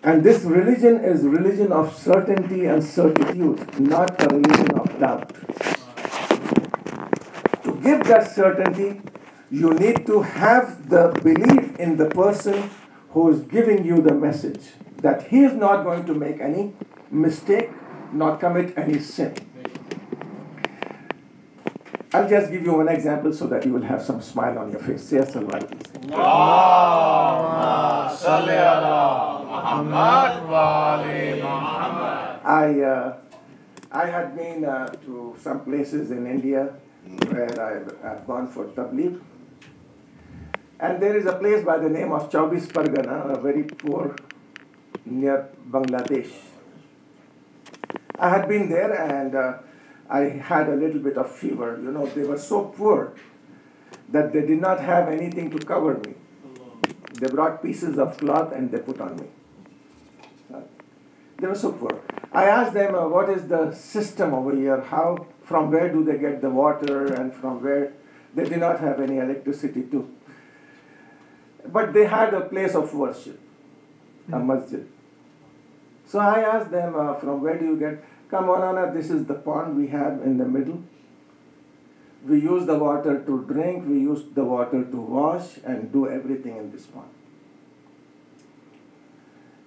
And this religion is religion of certainty and certitude, not a religion of doubt. To give that certainty, you need to have the belief in the person who is giving you the message, that he is not going to make any mistake, not commit any sin. I'll just give you one example so that you will have some smile on your face. Say Assalamu alaikum. Allahumma salli ala Muhammad wa ali Muhammad. I had been to some places in India where I've gone for tabligh. And there is a place by the name of Chaubis Pargana, a very poor, near Bangladesh. I had been there and I had a little bit of fever. You know, they were so poor that they did not have anything to cover me. They brought pieces of cloth and they put on me. They were so poor. I asked them, what is the system over here? From where do they get the water and from where? They did not have any electricity too. But they had a place of worship, a masjid. So I asked them, from where do you get? Come on, Maulana, this is the pond we have in the middle. We use the water to drink, we use the water to wash and do everything in this pond.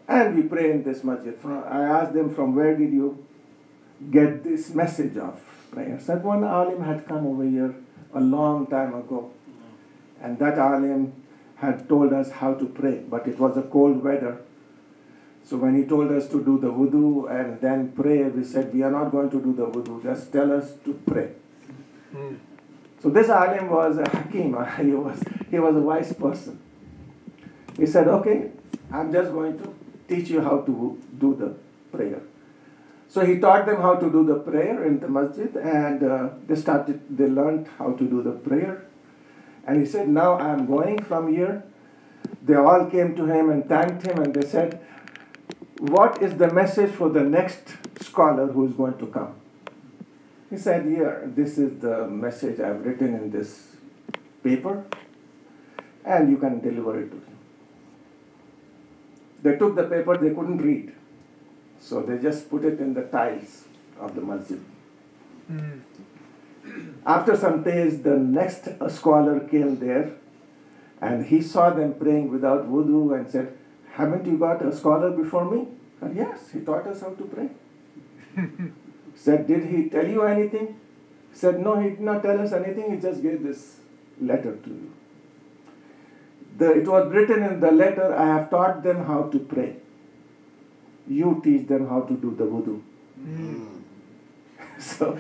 And we pray in this masjid. I asked them, from where did you get this message of prayer? Said one alim had come over here a long time ago. And that alim had told us how to pray, but it was a cold weather. So when he told us to do the wudu and then pray, we said, we are not going to do the wudu, just tell us to pray. So this alim was a hakim, he was a wise person. He said, okay, I'm just going to teach you how to do the prayer. So he taught them how to do the prayer in the masjid, and they learned how to do the prayer. And he said, now I'm going from here. They all came to him and thanked him, and they said, what is the message for the next scholar who is going to come? He said, here, this is the message I've written in this paper, and you can deliver it to him. They took the paper, they couldn't read. So they just put it in the tiles of the masjid. After some days, the next scholar came there and he saw them praying without wudu and said, haven't you got a scholar before me? I said, yes, he taught us how to pray. Said, did he tell you anything? Said, no, he did not tell us anything, he just gave this letter to you. It was written in the letter, I have taught them how to pray. You teach them how to do the wudu. So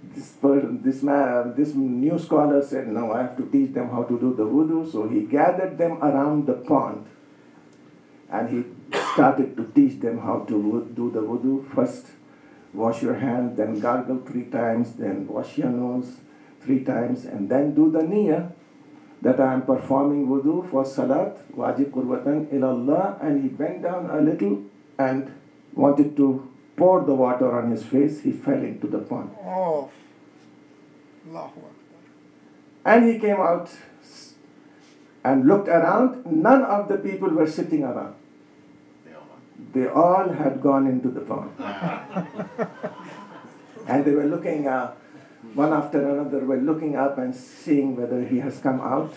this new scholar said, no, I have to teach them how to do the wudu. So he gathered them around the pond and he started to teach them how to do the wudu. First, wash your hands, then gargle 3 times, then wash your nose 3 times, and then do the niyyah that I am performing wudu for salat, wajib qurbatan ilallah. And he bent down a little and wanted to pour the water on his face. He fell into the pond. Oh, Allahu Akbar. And he came out and looked around. None of the people were sitting around. They all had gone into the pond. And they were looking, one after another, were looking up and seeing whether he has come out.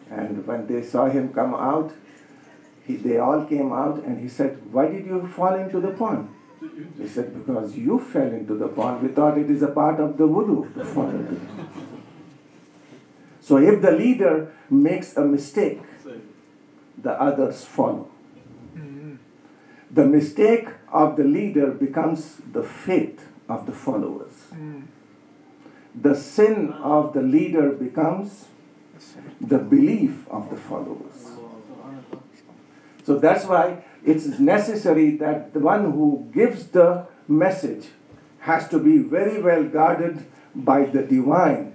And when they saw him come out, they all came out and he said, why did you fall into the pond? He said, because you fell into the pond. We thought it is a part of the wudu to fall into the pond. So if the leader makes a mistake, the others follow. The mistake of the leader becomes the fate of the followers. The sin of the leader becomes the belief of the followers. So that's why it's necessary that the one who gives the message has to be very well guarded by the divine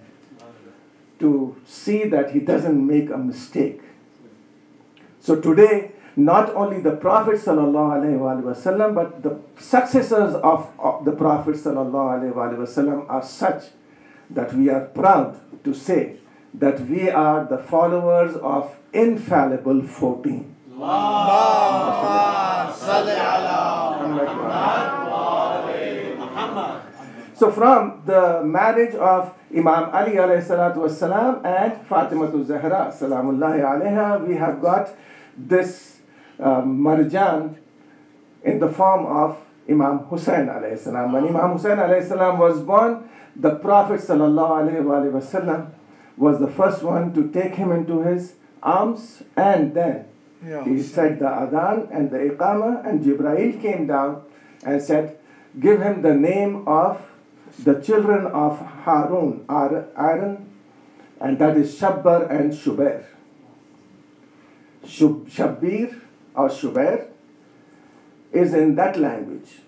to see that he doesn't make a mistake. So today, not only the Prophet ﷺ, but the successors of the Prophet ﷺ are such that we are proud to say that we are the followers of infallible 14. So from the marriage of Imam Ali alayhi salatu wassalam and Fatimatu Zahra salamullahi alayha, we have got this marjan in the form of Imam Hussain alayhi salam. When Imam Hussain alayhi salam was born, the Prophet sallallahu alayhi wasallam was the first one to take him into his arms, and then he said the adhan and the iqama, and Jibreel came down and said, give him the name of the children of Harun, Aaron, and that is Shabbar and Shubair. Shabbir or Shubair is in that language.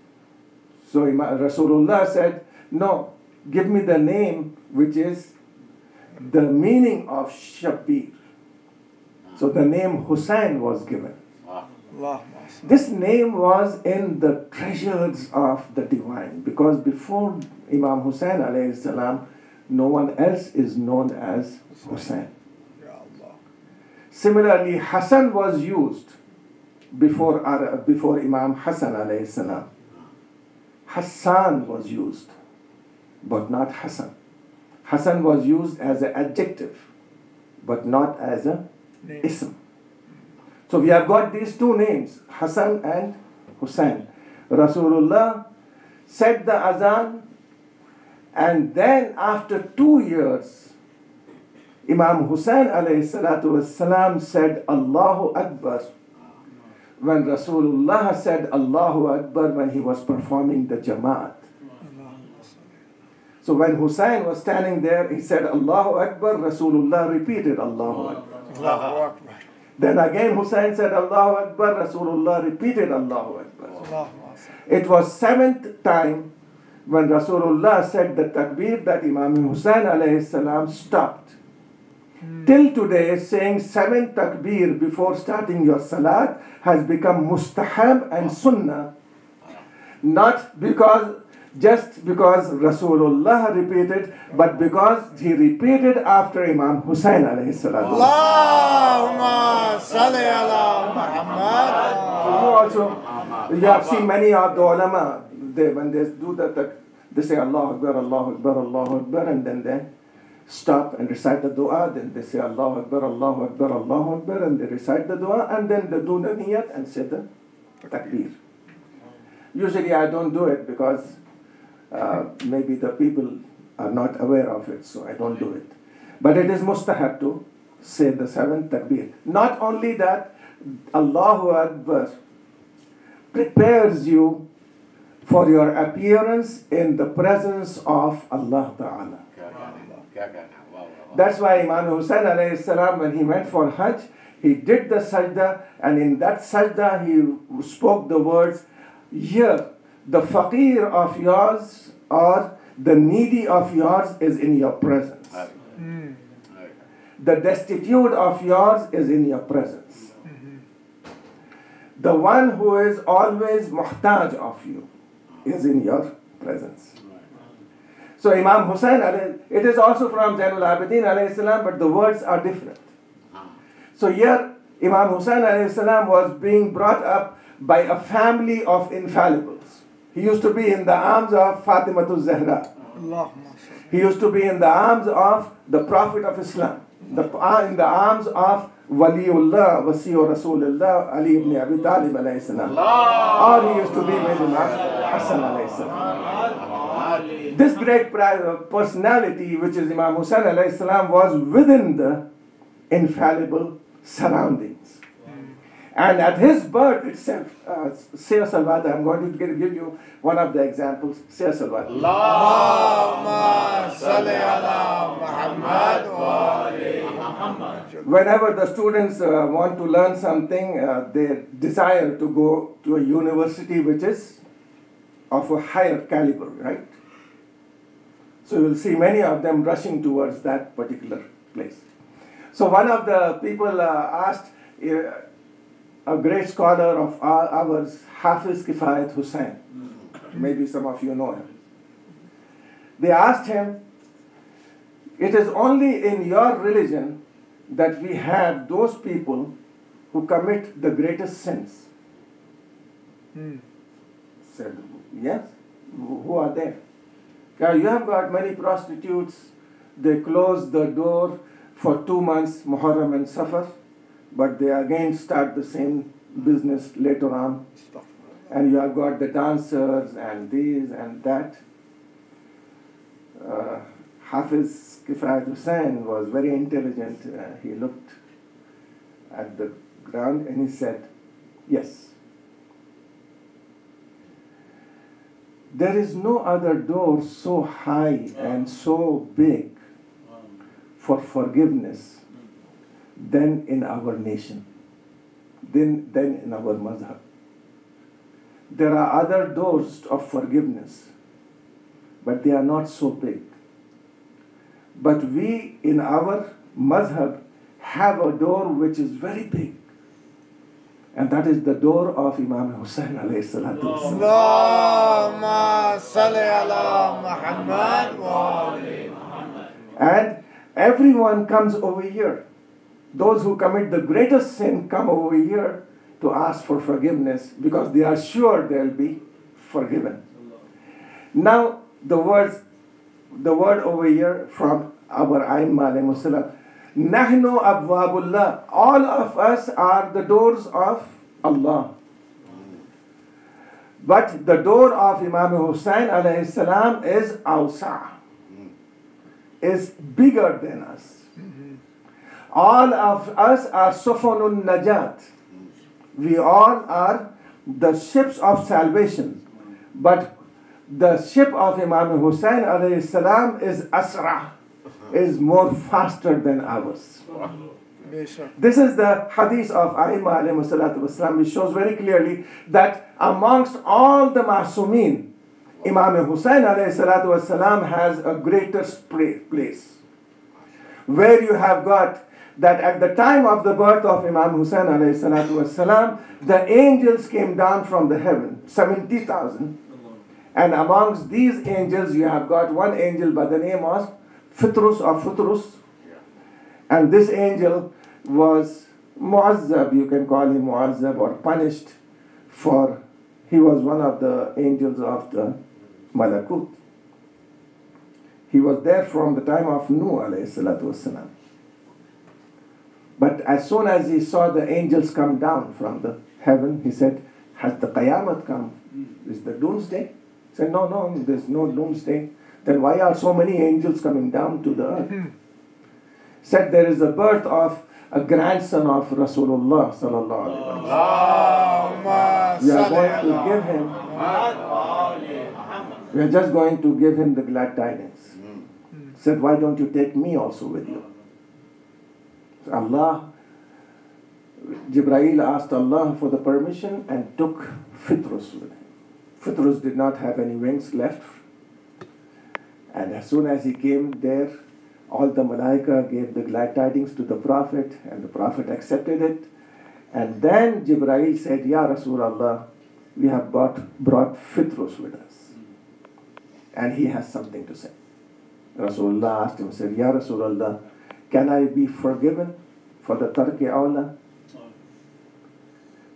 So Rasulullah said, no, give me the name which is the meaning of Shabbir. So the name Hussain was given. This name was in the treasures of the divine, because before Imam Hussain alayhi salam, no one else is known as Hussain. Similarly, Hassan was used before Imam Hassan alayhi salam. Hassan was used, but not Hassan. Hassan was used as an adjective, but not as a ism. So we have got these two names, Hassan and Hussain. Rasulullah said the azan, and then after 2 years, Imam Hussain alayhi salatu wassalam said Allahu Akbar, when Rasulullah said Allahu Akbar when he was performing the Jamaat. So when Hussain was standing there, he said Allahu Akbar, Rasulullah repeated Allahu Akbar. Allahu Akbar. Then again Hussain said Allahu Akbar, Rasulullah repeated Allahu Akbar. It was 7th time when Rasulullah said the takbir that Imam Hussain alayhi salam stopped. Till today, saying 7 takbir before starting your salat has become mustahab and sunnah, not just because Rasulullah repeated, but because he repeated after Imam Hussain alayhi salam. Allahumma salli ala Muhammad. You have seen many of the ulama, when they do that, they say Allahu Akbar, Allahu Akbar, Allahu Akbar, and then they stop and recite the dua, then they say Allahu Akbar, Allahu Akbar, Allahu Akbar, and they recite the dua, and then they do the niyat and say the takbir. Usually I don't do it because maybe the people are not aware of it, so I don't do it. But it is mustahab to say the 7th takbir. Not only that, Allahu Akbar prepares you for your appearance in the presence of Allah Ta'ala. That's why Imam Hussain alayhi salam, when he went for Hajj, he did the sajda, and in that sajda he spoke the words, here the faqir of yours or the needy of yours is in your presence. The destitute of yours is in your presence. The one who is always muhtaj of you is in your presence. So Imam Hussain, it is also from Zainul Abidin alayhi salam, but the words are different. So here Imam Hussain alayhi salam was being brought up by a family of infallibles. He used to be in the arms of Fatimatu Zahra. He used to be in the arms of the Prophet of Islam, in the arms of Waliullah, Wasiur Rasulullah, Ali ibn Abi Talib alayhi salam. Or he used to be with Imam Hassan alayhi salam. This great personality, which is Imam Hussain alayhi salam, was within the infallible surroundings. And at his birth itself, say a salawat, I'm going to give you one of the examples. Say a salawat. Allahumma salli ala Muhammad wa ali Muhammad. Whenever the students want to learn something, they desire to go to a university which is of a higher caliber, right? So you'll see many of them rushing towards that particular place. So one of the people asked, a great scholar of ours, Hafiz Kifayat Hussain. Maybe some of you know him. They asked him, it is only in your religion that we have those people who commit the greatest sins. Said, yes. Who are they? Yeah, you have got many prostitutes. They close the door for 2 months, Muharram and Safar, but they again start the same business later on. And you have got the dancers and this and that. Hafiz Kifayat Hussain was very intelligent. He looked at the ground and he said, yes. There is no other door so high and so big for forgiveness than in our nation, than in our mazhab. There are other doors of forgiveness, but they are not so big. But we in our mazhab have a door which is very big. And that is the door of Imam Hussain alayhi salatu wasalam. Allahumma salli ala Muhammad wa ali Muhammad. And everyone comes over here. Those who commit the greatest sin come over here to ask for forgiveness because they are sure they'll be forgiven. Now, the word over here from our Aimma alayhi salam, Nahnu abwabullah. All of us are the doors of Allah. But the door of Imam Hussain alayhi salam is awsa', is bigger than us. All of us are sufanun najat. We all are the ships of salvation. But the ship of Imam Hussain alayhi salam is asra', is more faster than ours. This is the hadith of Aimma alayhi salatu wasalam, which shows very clearly that amongst all the Ma'sumin, Imam Hussain alayhi salatu wasalam has a greater place. Where you have got that at the time of the birth of Imam Hussain alayhi salatu wasalam, the angels came down from the heaven, 70,000. And amongst these angels, you have got one angel by the name of Futrus. And this angel was mu'azzab, you can call him mu'azzab or punished, for he was one of the angels of the Malakut. He was there from the time of Nuh alayhi salatu wasalam. But as soon as he saw the angels come down from the heaven, he said, has the Qayamat come? Is the doomsday? He said, no, there's no doomsday. Then why are so many angels coming down to the earth? Said there is a birth of a grandson of Rasulullah sallallahu alaihi wasallam. We are going to give him. We are just going to give him the glad tidings. Said, why don't you take me also with you? So Jibreel asked Allah for the permission and took Fitrus with him. Fitrus did not have any wings left. And as soon as he came there, all the Malaika gave the glad tidings to the Prophet, and the Prophet accepted it. And then Jibreel said, Ya Rasulullah, we have brought Fitrus with us. And he has something to say. Rasulullah asked him, said, Ya Rasulullah, can I be forgiven for the Tarki Awla?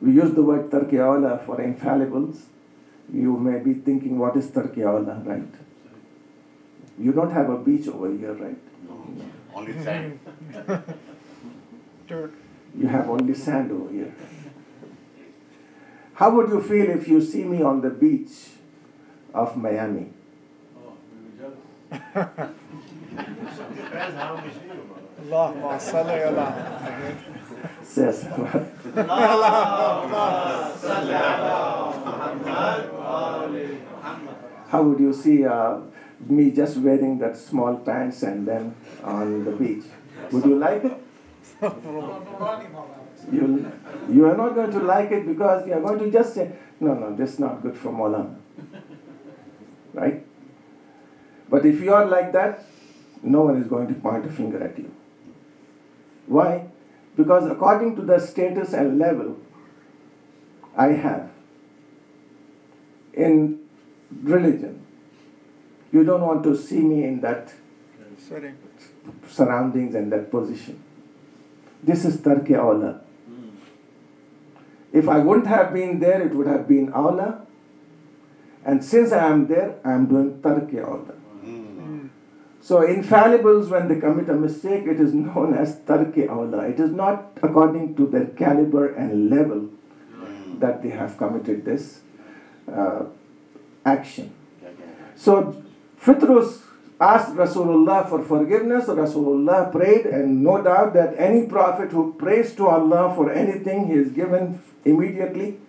We use the word Tarki Awla for infallibles. You may be thinking, what is Tarki Awla, right? You don't have a beach over here, right? No, only sand. Dirt. You have only sand over here. How would you feel if you see me on the beach of Miami? Allahumma salli ala Muhammad. Says, how would you see me just wearing that small pants and then on the beach? Would you like it? You are not going to like it because you are going to just say, no, this is not good for Maulana. Right? But if you are like that, no one is going to point a finger at you. Why? Because according to the status and level I have in religion, you don't want to see me in that surroundings and that position. This is Tarki Awla. If I wouldn't have been there, it would have been Awla. And since I am there, I am doing Tarki Awla. So infallibles, when they commit a mistake, it is known as tarke awla. It is not according to their caliber and level that they have committed this action. So Fitrus asked Rasulullah for forgiveness. Rasulullah prayed, and no doubt that any prophet who prays to Allah for anything, he is given immediately.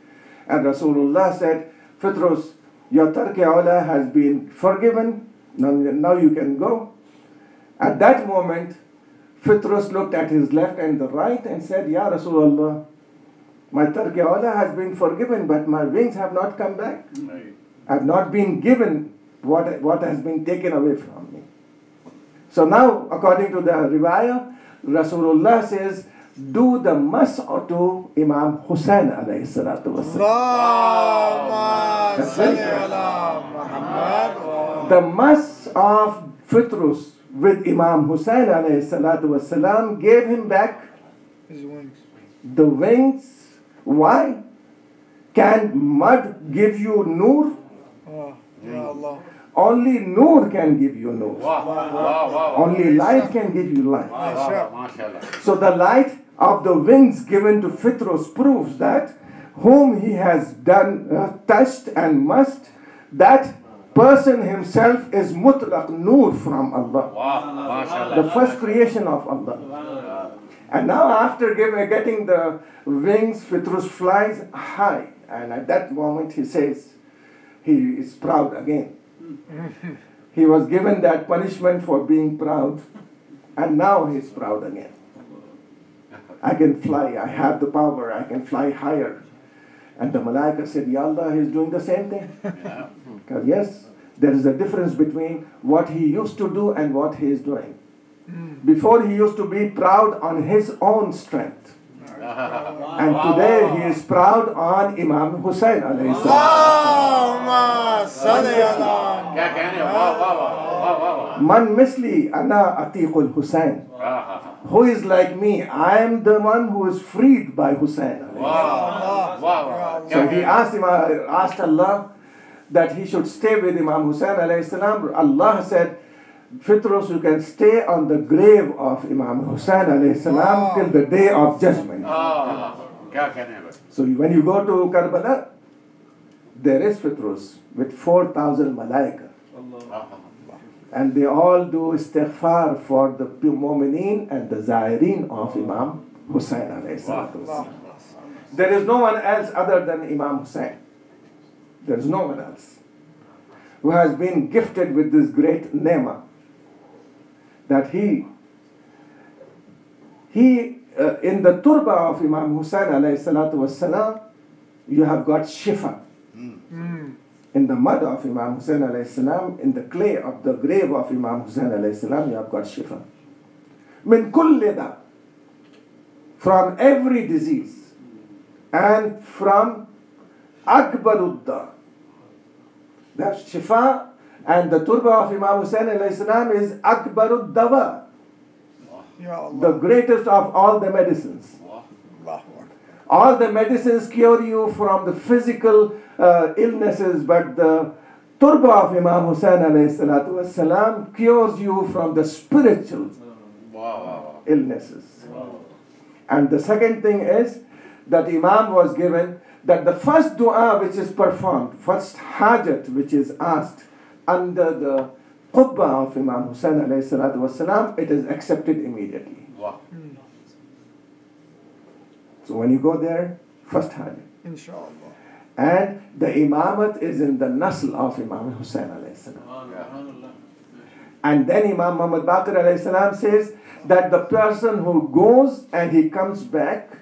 And Rasulullah said, Fitrus, your tarke awla has been forgiven. Now you can go. At that moment, Fitrus looked at his left and the right and said, Ya Rasulullah, my tarke awla has been forgiven, but my wings have not come back. I have not been given what has been taken away from me. So now, according to the riwayah, Rasulullah says, do the mas to Imam Hussain alayhi salatu wasalam. The mas of Fitrus with Imam Hussain alayhi salatu wasalam gave him back his wings. The wings. Why? Can mud give you nur? Ya Allah. Only nur can give you nur. Only light can give you light. So the light of the wings given to Fitrus proves that whom he has done, touched and must, that person himself is mutlaq nur from Allah. The first creation of Allah. And now after getting the wings, Fitrus flies high. And at that moment he says, he is proud again. He was given that punishment for being proud, and now he is proud again. I can fly, I have the power, I can fly higher. And the Malaika said, Ya Allah, he is doing the same thing. Because yes, there is a difference between what he used to do and what he is doing. Before he used to be proud on his own strength. And today he is proud on Imam Hussain alayhi salam. Man misli ana atiqul Hussain. Who is like me? I am the one who is freed by Hussain. So he asked Allah that he should stay with Imam Hussain alayhi salam. Allah said, Fitrus, you can stay on the grave of Imam Hussain alayhi salam till the day of judgment. So when you go to Karbala, there is Fitrus with 4,000 malaika. And they all do istighfar for the mu'mineen and the zaireen of Imam Hussain alayhi salam. There is no one else other than Imam Hussain. There is no one else who has been gifted with this great nema. That he in the turba of Imam Hussain alayhi salatu wassalam, you have got shifa. In the mud of Imam Hussain alayhi salam, in the clay of the grave of Imam Hussain alayhi salam, you have got shifa. Min kulli da, from every disease, and from akbarudda. That's shifa. And the turba of Imam Hussain alayhi salam is akbarud dawa, the greatest of all the medicines. All the medicines cure you from the physical illnesses, but the turba of Imam Hussain alayhi salatu wasalam cures you from the spiritual illnesses. And the second thing is that Imam was given that the first dua which is performed, first hajat which is asked, under the qubba of Imam Hussain alayhi salatu wasalam, it is accepted immediately. So when you go there, first hajj. Inshallah. And the imamat is in the nasl of Imam Hussain alayhi salam. And then Imam Muhammad Baqir alayhi salam says that the person who goes and he comes back,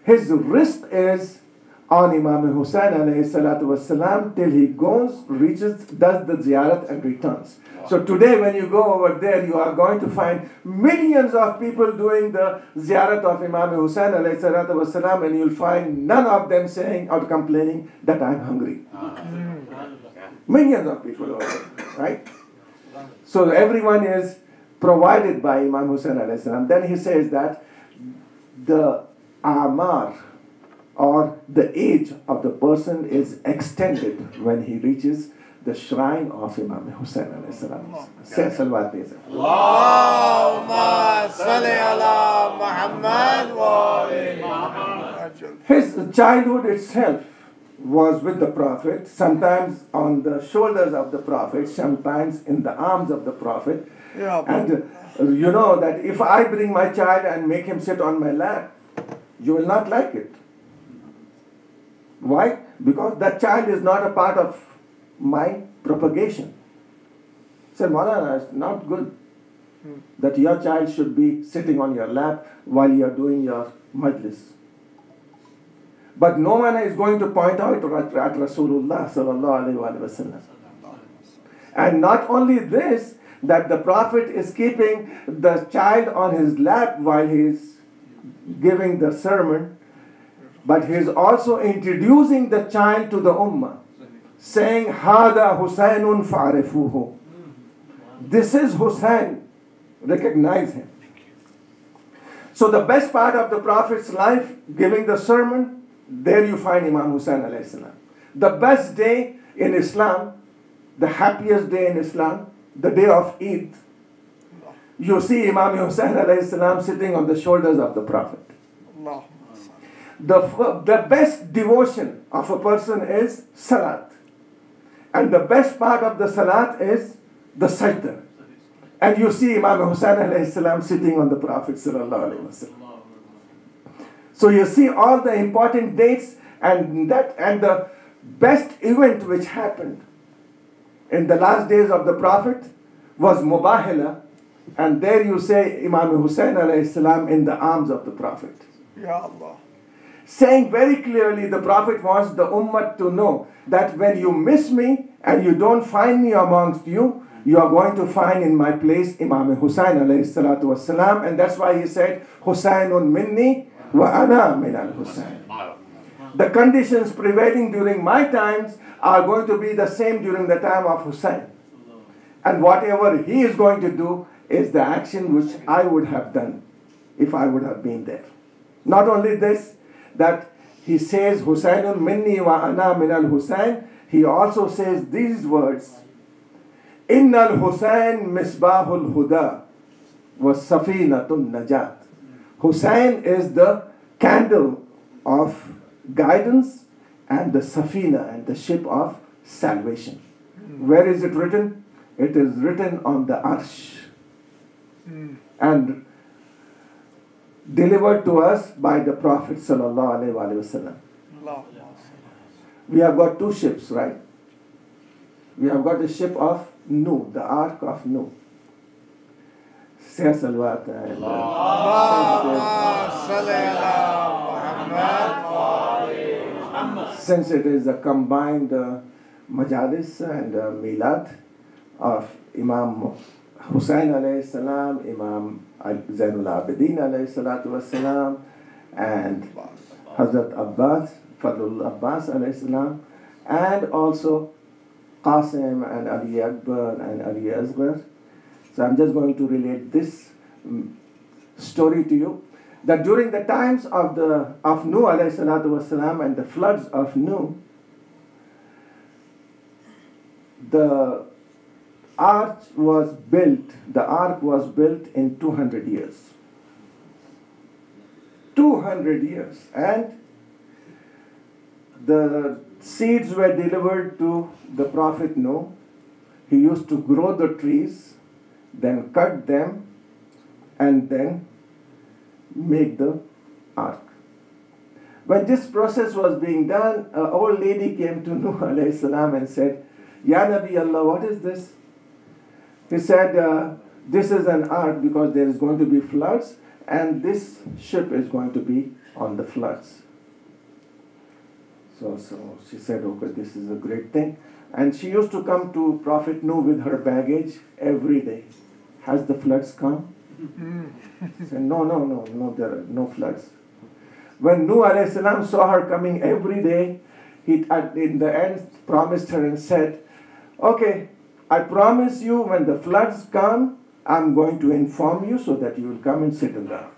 his risk is on Imam Hussain alayhi salatu wasalam till he goes, reaches, does the ziyarat and returns. So today when you go over there, you are going to find millions of people doing the ziyarat of Imam Hussain alayhi salatu wasalam, and you'll find none of them saying or complaining that I'm hungry. Millions of people over there, right? So everyone is provided by Imam Hussain alayhi salam. Then he says that the amar, or the age of the person, is extended when he reaches the shrine of Imam Hussain alayhi salam. Say salawat, please. Allahumma salli ala Muhammad wa ali Muhammad. His childhood itself was with the Prophet, sometimes on the shoulders of the Prophet, sometimes in the arms of the Prophet. Yeah, And you know that if I bring my child and make him sit on my lap, you will not like it. Why? Because that child is not a part of my propagation. Say, Maulana, it's not good that your child should be sitting on your lap while you are doing your majlis. But no one is going to point out at Rasulullah sallallahu alaihi wasallam. And not only this, that the Prophet is keeping the child on his lap while he is giving the sermon, but he is also introducing the child to the ummah, saying, Hada Husainun fa'arifuhu. This is Hussain. Recognize him. So the best part of the Prophet's life, giving the sermon, there you find Imam Hussain alayhi salam. The best day in Islam, the happiest day in Islam, the day of Eid, you see Imam Hussain alayhi salam sitting on the shoulders of the Prophet. The best devotion of a person is salat. And the best part of the salat is the sajda. And you see Imam Hussain alayhi salam sitting on the Prophet sallallahu alayhi wasallam. So you see all the important dates and the best event which happened in the last days of the Prophet was Mubahila, and there you say Imam Hussain alayhi salam in the arms of the Prophet. Ya Allah. Saying very clearly, the Prophet wants the ummah to know that when you miss me and you don't find me amongst you, you are going to find in my place Imam Hussain alayhi salatu wasalam, and that's why he said, Husainun minni wa ana min al-Hussain. The conditions prevailing during my times are going to be the same during the time of Hussain. And whatever he is going to do is the action which I would have done if I would have been there. Not only this, that he says, Husainun minni wa ana min al-Hussain, he also says these words, Innal Hussain misbahul huda wa safinatun najat. Hussain is the candle of guidance and the safina and the ship of salvation. Where is it written? It is written on the arsh and delivered to us by the Prophet sallallahu alaihi wasallam. We have got two ships, right? We have got the ship of Nuh, the ark of Nuh. Say salawat. Since it is a combined majalis and milad of Imam Hussain alayhi salam, Imam Zainul Abidin alayhi salatu wasalam, and Hazrat Abbas, Fadlul Abbas alayhi salam, and also Qasim and Ali Akbar and Ali Asghar. So I'm just going to relate this story to you, that during the times of Nuh alayhi salatu wasalam and the floods of Nuh, the ark was built in 200 years. 200 years. And the seeds were delivered to the Prophet Noah. He used to grow the trees, then cut them, and then make the ark. When this process was being done, an old lady came to Nuh alayhi salam and said, Ya Nabi Allah, what is this? He said, this is an ark because there is going to be floods, and this ship is going to be on the floods. So she said, okay, this is a great thing. And she used to come to Prophet Nuh with her baggage every day. Has the floods come? He said, no, there are no floods. When Nuh alayhi salam saw her coming every day, he in the end promised her and said, okay, I promise you when the floods come, I'm going to inform you so that you will come and sit in the ark.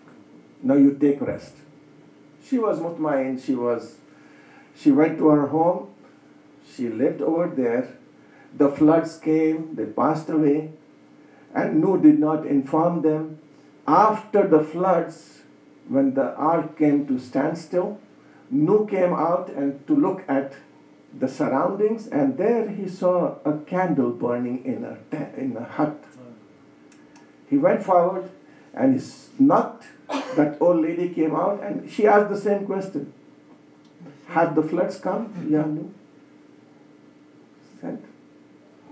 Now you take rest. She was mutmain, she went to her home, she lived over there, The floods came, they passed away, and Noah did not inform them. After the floods, when the ark came to standstill, Noah came out and to look at the surroundings, and there he saw a candle burning in a hut. He went forward, and that old lady came out, and she asked the same question. Have the floods come? Yeah, no. Said,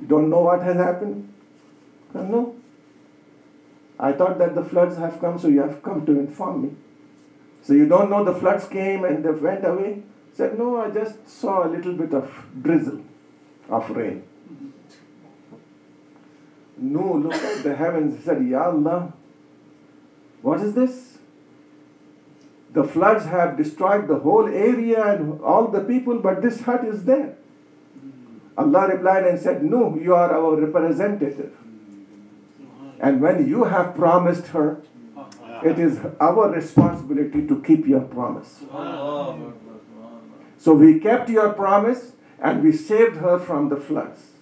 you don't know what has happened? Said, no. I thought that the floods have come, so you have come to inform me. So you don't know the floods came and they went away? Said, no, I just saw a little bit of drizzle of rain. No, looked at the heavens and said, Ya Allah, what is this? The floods have destroyed the whole area and all the people, but this hut is there. Allah replied and said, no, you are our representative. And when you have promised her, it is our responsibility to keep your promise. So we kept your promise and we saved her from the floods.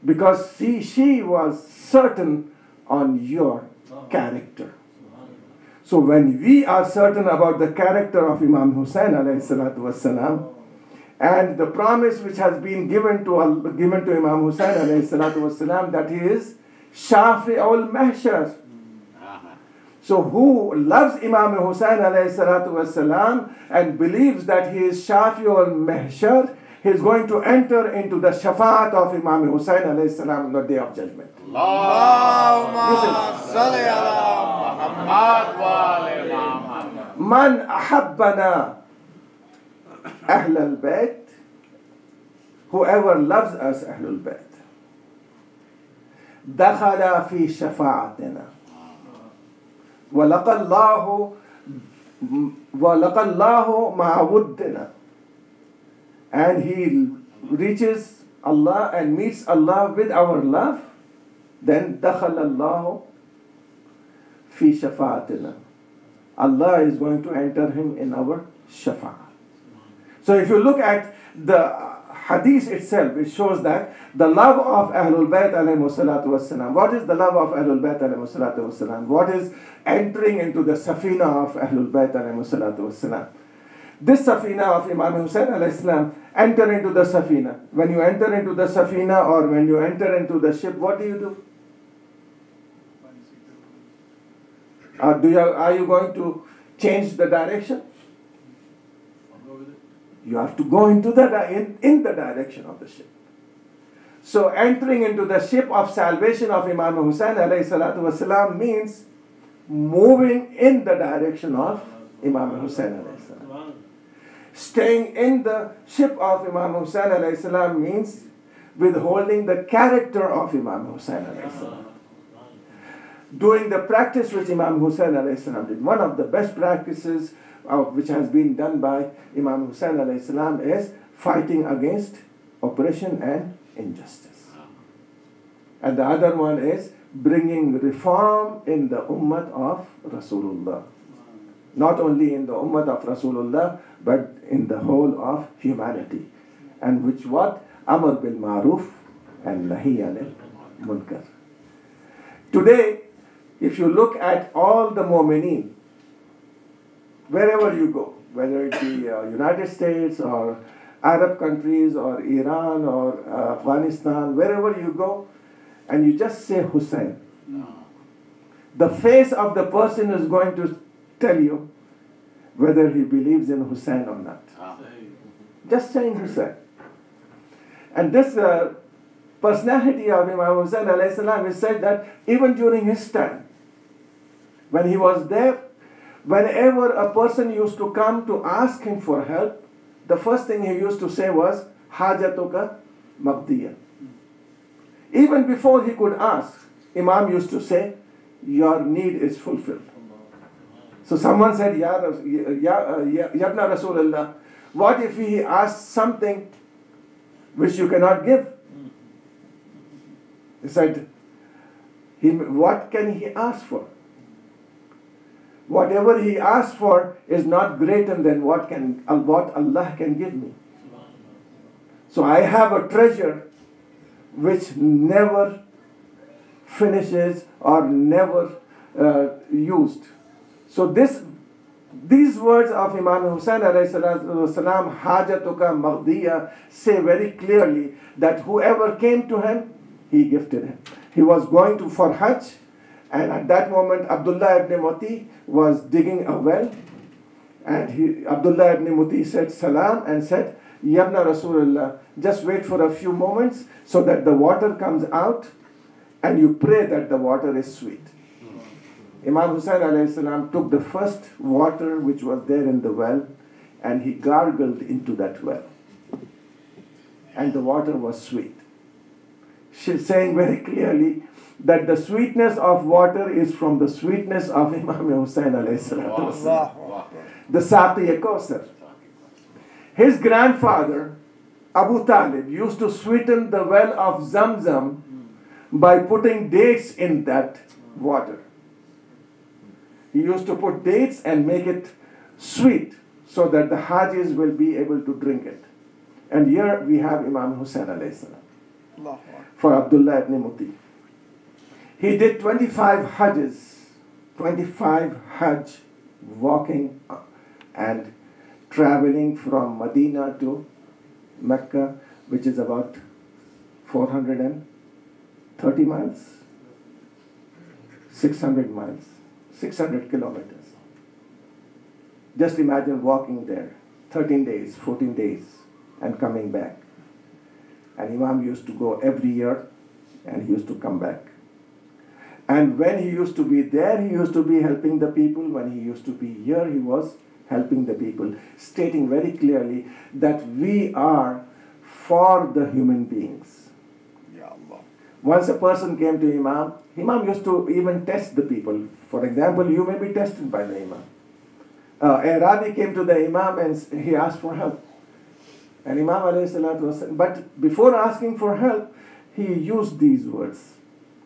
Because she was certain on your character. So when we are certain about the character of Imam Hussain alayhi salatu wasalam, and the promise which has been given to Imam Hussain alayhi salatu wasalam, that he is Shafi al-Mahshar. So who loves Imam Hussain alayhi salatu wasalam and believes that he is Shafi al-Mahshar, he is going to enter into the shafaat of Imam Hussain alayhi salam on the day of judgment. Allahumma salli ala Muhammad wa ali Muhammad. Man ahabbana ahl al-bayt, whoever loves us ahlul bayt, dakhala fi shafa'atina. وَلَقَى اللَّهُ مَعَ وُدِّنَا. And he reaches Allah and meets Allah with our love, then دَخَلَ اللَّهُ فِي شَفَاعَتِنَا. Allah is going to enter him in our shafa'ah. So if you look at the hadith itself, it shows that the love of Ahlul Bayt alayhi salatu wassalam. What is the love of Ahlul Bayt alayhi salatu wassalam? What is entering into the safina of Ahlul Bayt alayhi salatu wassalam? This safina of Imam Hussain alayhi salam, enter into the safina. When you enter into the safina or when you enter into the ship, what do? Are you going to change the direction? You have to go into in the direction of the ship. So entering into the ship of salvation of Imam Hussain alayhi salatu wasalam means moving in the direction of Imam Hussain alayhi salam. Staying in the ship of Imam Hussain alayhi salam means withholding the character of Imam Hussain alayhi salam. Doing the practice which Imam Hussain alayhi salam did. One of the best practices which has been done by Imam Hussain alayhi salam is fighting against oppression and injustice. And the other one is bringing reform in the ummah of Rasulullah. Not only in the ummah of Rasulullah, but in the whole of humanity. And which what? Amr bil Ma'ruf and Nahi anil Munkar. Today, if you look at all the mu'mineen, wherever you go, whether it be United States or Arab countries or Iran or Afghanistan, wherever you go, and you just say Hussain, the face of the person is going to tell you whether he believes in Hussain or not. Just saying Hussain. And this personality of Imam Hussain alayhi salam is said that even during his time, when he was there, whenever a person used to come to ask him for help, the first thing he used to say was, Hajatuka Maqdiya. Even before he could ask, Imam used to say, your need is fulfilled. So someone said, Yabna Rasulullah, what if he asks something which you cannot give? He said, what can he ask for? Whatever he asks for is not greater than what Allah can give me. So I have a treasure which never finishes or never used. So these words of Imam Hussain alayhi salatu wasalam, Hajatuka Maghdiya, say very clearly that whoever came to him, he gifted him. He was going for Hajj, and at that moment Abdullah ibn Muti was digging a well, and Abdullah ibn Muti said salam and said, Yabna Rasulullah, just wait for a few moments so that the water comes out and you pray that the water is sweet. Imam Hussain alayhi salam took the first water which was there in the well and he gargled into that well. And the water was sweet. She's saying very clearly that the sweetness of water is from the sweetness of Imam Hussain alayhi salatu wasalam. The Saqi Kausar. His grandfather, Abu Talib, used to sweeten the well of Zamzam by putting dates in that water. He used to put dates and make it sweet so that the Hajis will be able to drink it. And here we have Imam Hussain alayhi salam for Abdullah ibn Muti. He did 25 Hajjs, 25 Hajj, walking and traveling from Medina to Mecca, which is about 430 miles, 600 miles, 600 kilometers. Just imagine walking there 13 days, 14 days and coming back. And Imam used to go every year and he used to come back. And when he used to be there, he used to be helping the people. When he used to be here, he was helping the people, stating very clearly that we are for the human beings. Ya Allah. Once a person came to Imam, Imam used to even test the people. For example, you may be tested by the Imam. A Rabi came to the Imam and he asked for help. And Imam alayhi salatu wasalam, but before asking for help, he used these words.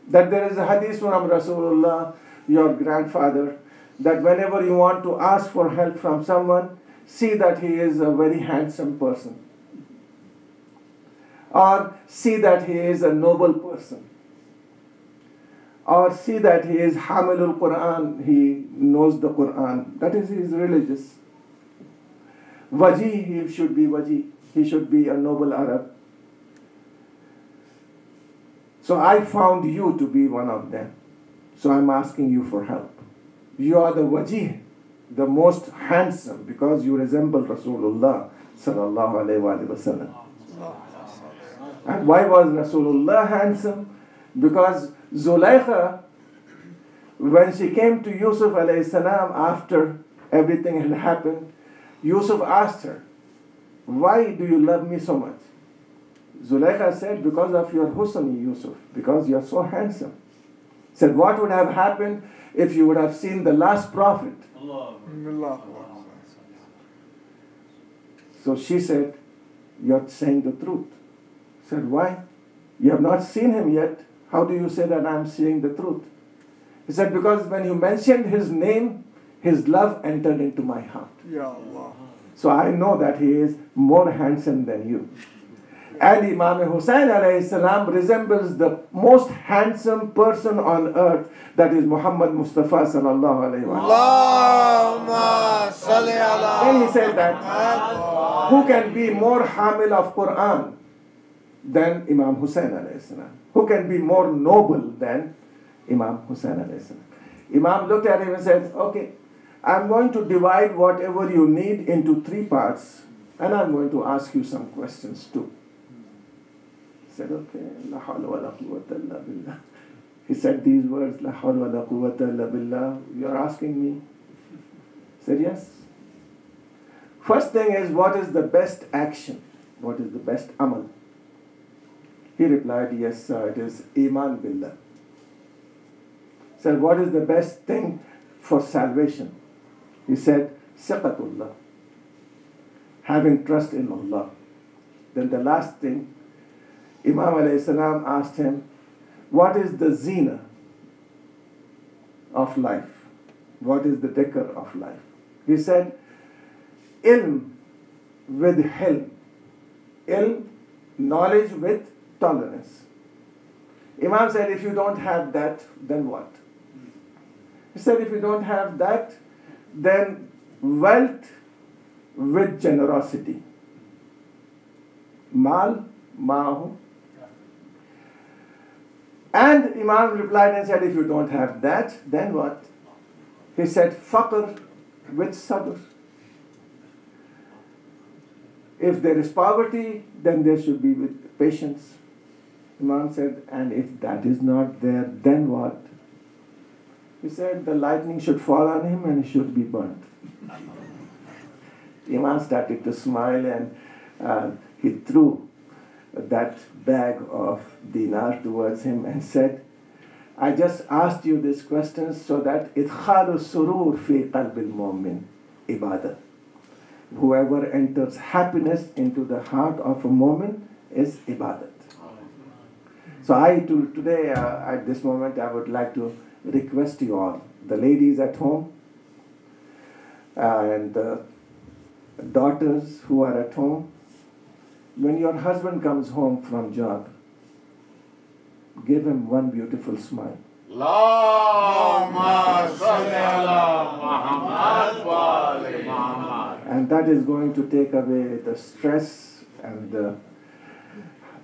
That there is a hadith from Rasulullah, your grandfather, that whenever you want to ask for help from someone, see that he is a very handsome person. Or see that he is a noble person. Or see that he is Hamilul Quran, he knows the Quran. That is, he is religious. Waji, he should be waji. He should be a noble Arab. So I found you to be one of them. So I'm asking you for help. You are the wajih, the most handsome, because you resemble Rasulullah sallallahu alayhi wa sallam. And why was Rasulullah handsome? Because Zulaykha, when she came to Yusuf alayhi salam after everything had happened, Yusuf asked her, why do you love me so much? Zulaykha said, because of your Hussain, Yusuf, because you are so handsome. Said, what would have happened if you would have seen the last prophet? So she said, you're saying the truth. Said, why? You have not seen him yet. How do you say that I'm saying the truth? He said, because when you mentioned his name, his love entered into my heart. Ya Allah. So I know that he is more handsome than you. And Imam Hussain alayhi salam resembles the most handsome person on earth, that is Muhammad Mustafa sallallahu alayhi wa sallam. Then he said that, who can be more hamil of Quran than Imam Hussain alayhi salam? Who can be more noble than Imam Hussain alayhi salam? Imam looked at him and said, okay, I'm going to divide whatever you need into 3 parts, and I'm going to ask you some questions too. Said, okay, la hawla wa la quwwata illa billah. He said these words, la hawla wa la quwwata illa billah. You're asking me? Said, yes. First thing is, what is the best action? What is the best amal? He replied, yes, sir, it is Iman billah. Said, what is the best thing for salvation? He said, Siqatullah, having trust in Allah. Then the last thing, Imam alayhi salam asked him, what is the zina of life? What is the decor of life? He said, ilm with hilm. Ilm, knowledge with tolerance. Imam said, if you don't have that, then what? He said, if you don't have that, then wealth with generosity. Mal ma'ahu. And Imam replied and said, if you don't have that, then what? He said, faqr with sabr. If there is poverty, then there should be with patience. Imam said, and if that is not there, then what? He said, the lightning should fall on him and he should be burnt. Imam started to smile and he threw that bag of dinar towards him and said, I just asked you these questions so that idkhalu surur fi qalbil mu'min ibadah. Whoever enters happiness into the heart of a mu'min is ibadat. So today, at this moment, I would like to request you all, the ladies at home and the daughters who are at home, when your husband comes home from job, give him one beautiful smile. Allahumma salli ala Muhammad wa ali Muhammad. And that is going to take away the stress and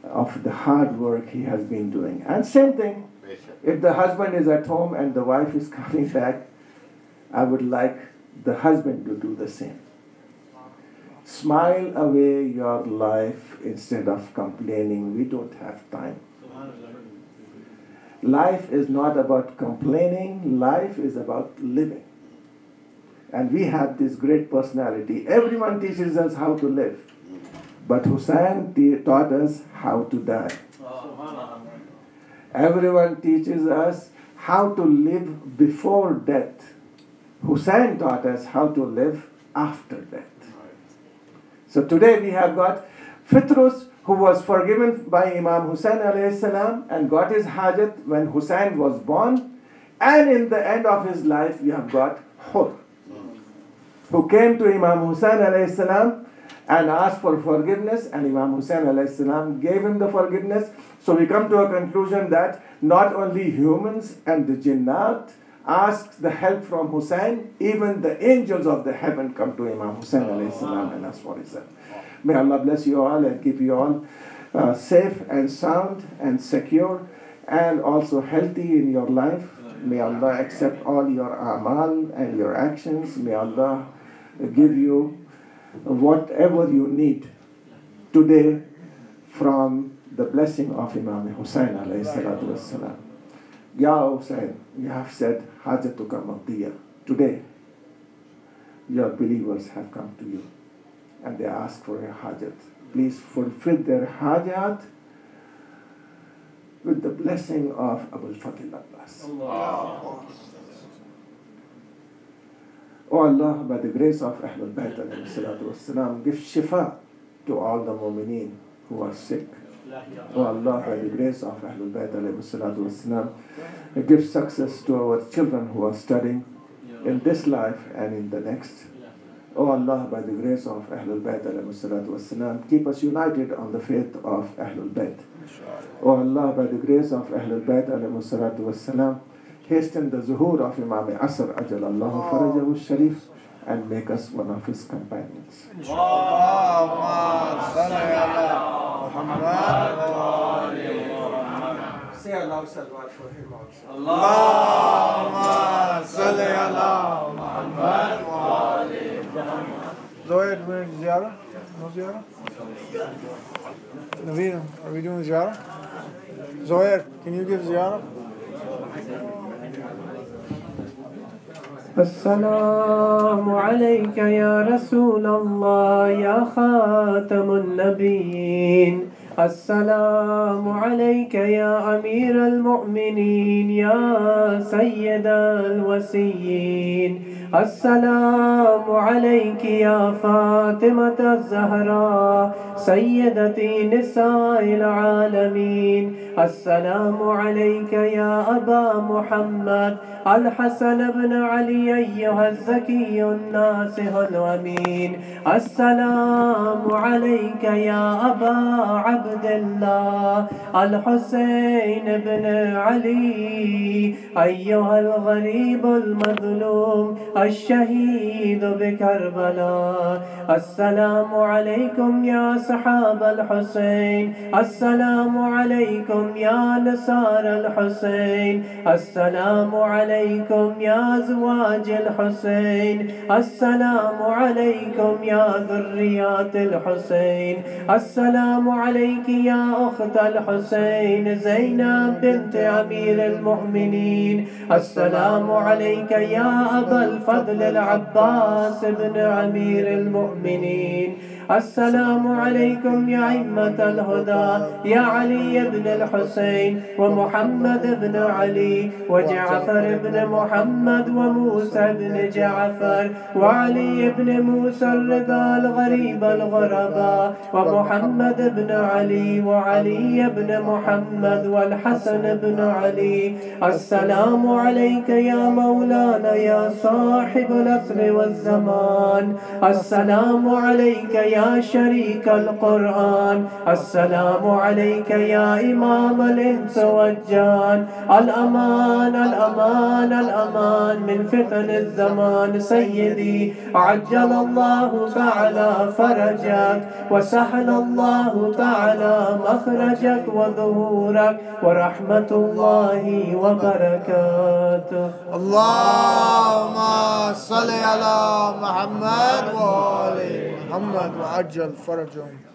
of the hard work he has been doing. And same thing, if the husband is at home and the wife is coming back, I would like the husband to do the same. Smile away your life instead of complaining. We don't have time. Life is not about complaining. Life is about living. And we have this great personality. Everyone teaches us how to live. But Hussain taught us how to die. Everyone teaches us how to live before death. Hussain taught us how to live after death. So today we have got Fitrus, who was forgiven by Imam Hussain alayhi salam and got his hajat when Hussain was born. And in the end of his life, we have got Hur, who came to Imam Hussain alayhi salam and asked for forgiveness, and Imam Hussain alayhi salam gave him the forgiveness. So we come to a conclusion that not only humans and the jinnat ask the help from Hussain, even the angels of the heaven come to Imam Hussain alayhi salam and ask for his help. May Allah bless you all and keep you all safe and sound and secure and also healthy in your life. May Allah accept all your amal and your actions. May Allah give you whatever you need today from the blessing of Imam Hussain alayhi salatu wassalam. Ya Hussain, you have said, Hajatuka Maqdiya. Today, your believers have come to you and they ask for your hajat. Please fulfill their hajat with the blessing of Abul Fadl Abbas. Oh Allah, by the grace of Ahlul Bayt alayhi salatu wassalam, give shifa to all the mu'mineen who are sick. Oh Allah, by the grace of Ahlul Bayt alayhi salatu wassalam, give success to our children who are studying in this life and in the next. Oh Allah, by the grace of Ahlul Bayt alayhi salatu wassalam, keep us united on the faith of Ahlul Bayt. Oh Allah, by the grace of Ahlul Bayt alayhi salatu wassalam, hasten the zuhur of Imam Asr ajalallahu farajahu sharif and make us one of his companions. Say Allah salawat for him also. Allahumma salli ala Muhammad wa ali Muhammad. Zoya, doing ziyarah? No ziyarah? Naveen, are we doing ziyarah? Zoya, can you give ziyarah? السلام عليك يا رسول الله يا خاتم النبيين السلام عليك يا أمير المؤمنين يا سيد الوسيين السلام عليك يا فاطمة الزهراء سيدتي نساء العالمين السلام عليك يا أبا محمد الحسن بن علي أيها الزكي الناصح الأمين. السلام عليك يا أبا عبد الله الحسين بن علي أيها الغريب المظلوم الشهيد بكربلاء. السلام عليكم يا صحاب الحسين، السلام عليكم يا نصار الحسين، السلام عليكم يا زواج الحسين، السلام عليكم يا ذريات الحسين، السلام عليك يا أخت الحسين زينب بنت أمير المؤمنين، السلام عليك يا أبا الفضل العباس بن أمير المؤمنين، السلام عليكم يا أئمة الهدى يا علي بن الحسين ومحمد بن علي وجعفر بن محمد وموسى بن جعفر وعلي بن موسى الرضا الغريب الغرباء ومحمد بن علي وعلي بن محمد والحسن بن علي. السلام عليك يا مولانا يا صاحب العصر والزمان، السلام عليك يا شريك القرآن، السلام عليك يا إمام الإنس والجان. الأمان الأمان الأمان من فتن الزمان سيدي، عجل الله تعالى فرجك وسهل الله تعالى مخرجك وظهورك ورحمة الله وبركاته. اللهم صل على محمد وآل محمد وعجل فرجهم.